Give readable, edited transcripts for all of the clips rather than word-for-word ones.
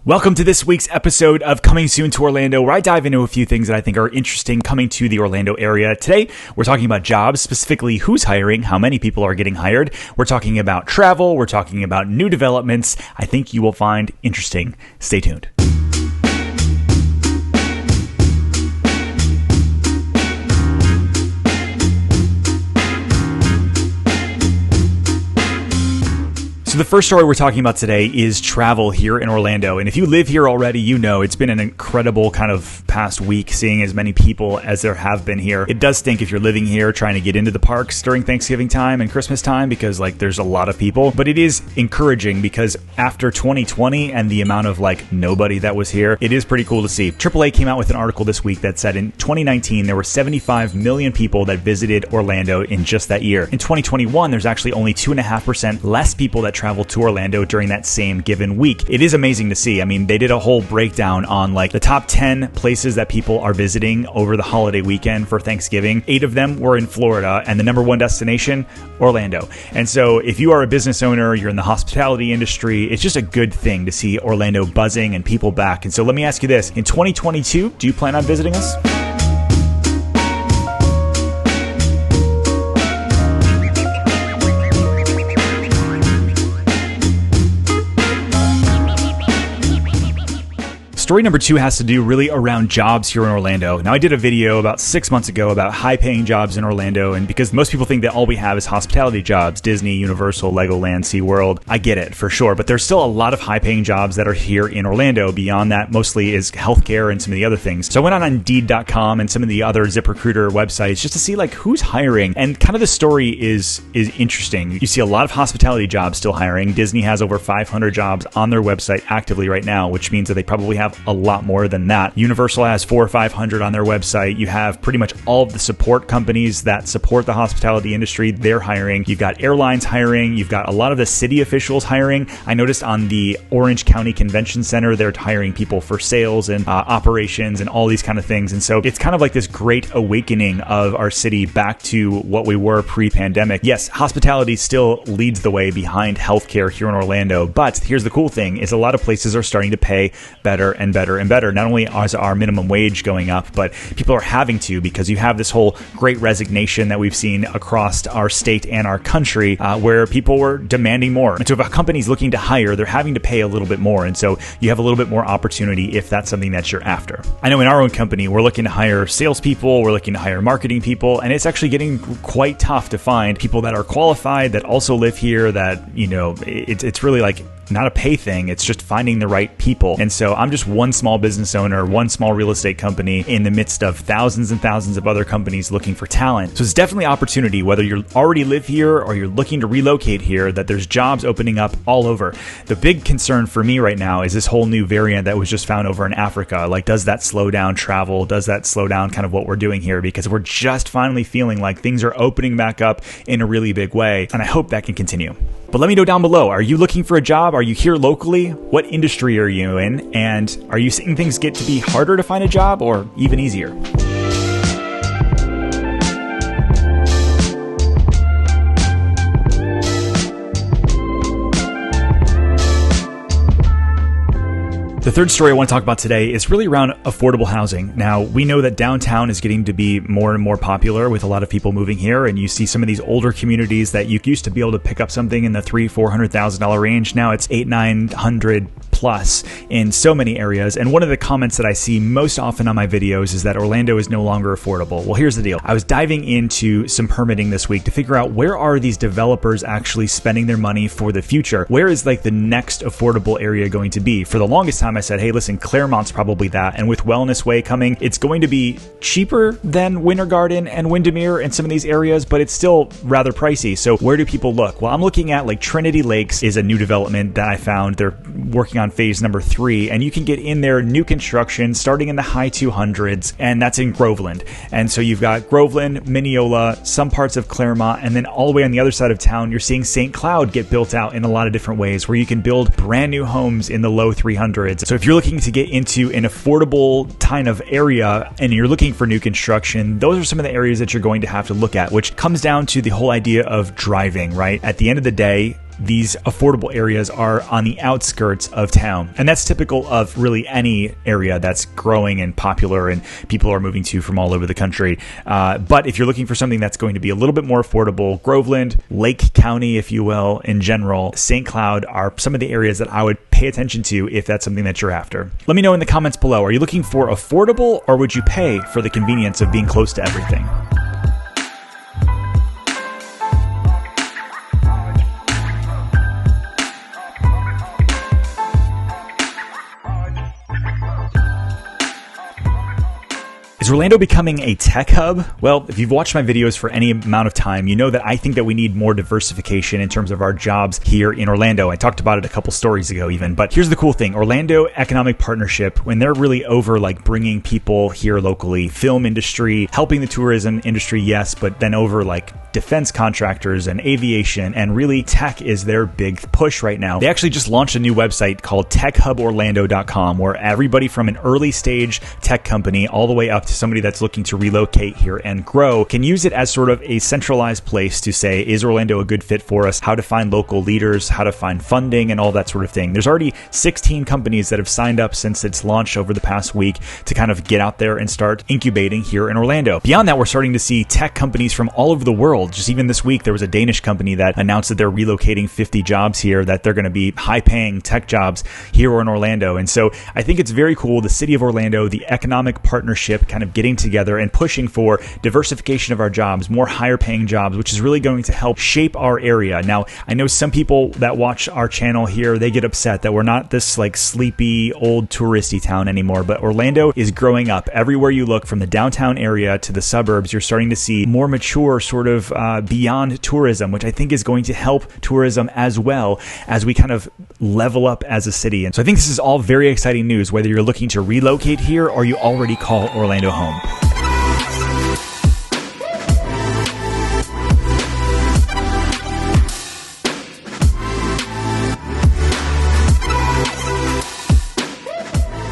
Welcome to this week's episode of Coming Soon to Orlando, where I dive into a few things that I think are interesting coming to the Orlando area. Today, we're talking about jobs, specifically who's hiring, how many people are getting hired. We're talking about travel. We're talking about new developments. I think you will find interesting. Stay tuned. So the first story we're talking about today is travel here in Orlando. And if you live here already, you know it's been an incredible kind of past week seeing as many people as there have been here. It does stink if you're living here trying to get into the parks during Thanksgiving time and Christmas time because there's a lot of people. But it is encouraging because after 2020 and the amount of nobody that was here, it is pretty cool to see. AAA came out with an article this week that said in 2019 there were 75 million people that visited Orlando in just that year. In 2021, there's actually only 2.5% less people that travel to Orlando during that same given week. It is amazing to see. I mean, they did a whole breakdown on the top 10 places that people are visiting over the holiday weekend for Thanksgiving. 8 of them were in Florida, and the number one destination, Orlando. And so if you are a business owner, you're in the hospitality industry, it's just a good thing to see Orlando buzzing and people back. And so let me ask you this. In 2022, do you plan on visiting us? Story number 2 has to do really around jobs here in Orlando. Now, I did a video about 6 months ago about high-paying jobs in Orlando, and because most people think that all we have is hospitality jobs, Disney, Universal, Legoland, SeaWorld, I get it, for sure, but there's still a lot of high-paying jobs that are here in Orlando. Beyond that, mostly is healthcare and some of the other things. So I went on Indeed.com and some of the other ZipRecruiter websites just to see who's hiring, and kind of the story is interesting. You see a lot of hospitality jobs still hiring. Disney has over 500 jobs on their website actively right now, which means that they probably have a lot more than that. Universal has 400 or 500 on their website. You have pretty much all of the support companies that support the hospitality industry. They're hiring. You've got airlines hiring. You've got a lot of the city officials hiring. I noticed on the Orange County Convention Center, they're hiring people for sales and operations and all these kind of things. And so it's kind of this great awakening of our city back to what we were pre-pandemic. Yes, hospitality still leads the way behind healthcare here in Orlando. But here's the cool thing is a lot of places are starting to pay better and better and better. Not only is our minimum wage going up, but people are having to because you have this whole great resignation that we've seen across our state and our country where people were demanding more. And so if a company's looking to hire, they're having to pay a little bit more. And so you have a little bit more opportunity if that's something that you're after. I know in our own company, we're looking to hire salespeople, we're looking to hire marketing people, and it's actually getting quite tough to find people that are qualified, that also live here, that, it's really not a pay thing. It's just finding the right people. And so I'm just one small business owner, one small real estate company in the midst of thousands and thousands of other companies looking for talent. So it's definitely opportunity, whether you already live here or you're looking to relocate here, that there's jobs opening up all over. The big concern for me right now is this whole new variant that was just found over in Africa. Does that slow down travel? Does that slow down kind of what we're doing here? Because we're just finally feeling like things are opening back up in a really big way. And I hope that can continue. But let me know down below, are you looking for a job? Are you here locally? What industry are you in? And are you seeing things get to be harder to find a job or even easier? The third story I want to talk about today is really around affordable housing. Now, we know that downtown is getting to be more and more popular with a lot of people moving here, and you see some of these older communities that you used to be able to pick up something in the $300,000-$400,000 range. Now it's $800,000-$900,000 plus in so many areas. And one of the comments that I see most often on my videos is that Orlando is no longer affordable. Well, here's the deal. I was diving into some permitting this week to figure out where are these developers actually spending their money for the future? Where is the next affordable area going to be? For the longest time, I said, hey, listen, Claremont's probably that. And with Wellness Way coming, it's going to be cheaper than Winter Garden and Windermere in some of these areas, but it's still rather pricey. So where do people look? Well, I'm looking at Trinity Lakes is a new development that I found. They're working on phase number 3, and you can get in there new construction starting in the high 200s, and that's in Groveland. And so you've got Groveland, Mineola, some parts of Claremont, and then all the way on the other side of town, you're seeing St. Cloud get built out in a lot of different ways where you can build brand new homes in the low 300s. So if you're looking to get into an affordable kind of area and you're looking for new construction, those are some of the areas that you're going to have to look at, which comes down to the whole idea of driving, right? At the end of the day, these affordable areas are on the outskirts of town. And that's typical of really any area that's growing and popular and people are moving to from all over the country. But if you're looking for something that's going to be a little bit more affordable, Groveland, Lake County, if you will, in general, St. Cloud are some of the areas that I would pay attention to if that's something that you're after. Let me know in the comments below. Are you looking for affordable, or would you pay for the convenience of being close to everything? Is Orlando becoming a tech hub? Well, if you've watched my videos for any amount of time, you know that I think that we need more diversification in terms of our jobs here in Orlando. I talked about it a couple stories ago even, but here's the cool thing. Orlando Economic Partnership, when they're really over like bringing people here locally, film industry, helping the tourism industry, yes, but then over like defense contractors and aviation, and really tech is their big push right now. They actually just launched a new website called techhuborlando.com, where everybody from an early stage tech company all the way up to somebody that's looking to relocate here and grow can use it as sort of a centralized place to say, is Orlando a good fit for us? How to find local leaders, how to find funding, and all that sort of thing. There's already 16 companies that have signed up since its launch over the past week to kind of get out there and start incubating here in Orlando. Beyond that, we're starting to see tech companies from all over the world. Just even this week, there was a Danish company that announced that they're relocating 50 jobs here, that they're going to be high-paying tech jobs here in Orlando. And so I think it's very cool. The city of Orlando, the economic partnership, kind of getting together and pushing for diversification of our jobs, more higher paying jobs, which is really going to help shape our area. Now, I know some people that watch our channel here, they get upset that we're not this like sleepy old touristy town anymore, but Orlando is growing up. Everywhere you look, from the downtown area to the suburbs, you're starting to see more mature sort of beyond tourism, which I think is going to help tourism as well as we kind of level up as a city. And so I think this is all very exciting news, whether you're looking to relocate here or you already call Orlando home.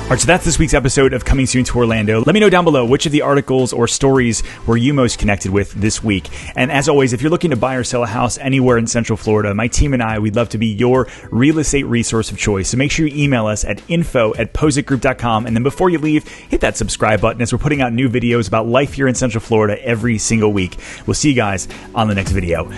All right, so that's this week's episode of Coming Soon to Orlando. Let me know down below which of the articles or stories were you most connected with this week. And as always, if you're looking to buy or sell a house anywhere in Central Florida, my team and I, we'd love to be your real estate resource of choice. So make sure you email us at info@pozekgroup.com. And then before you leave, hit that subscribe button, as we're putting out new videos about life here in Central Florida every single week. We'll see you guys on the next video.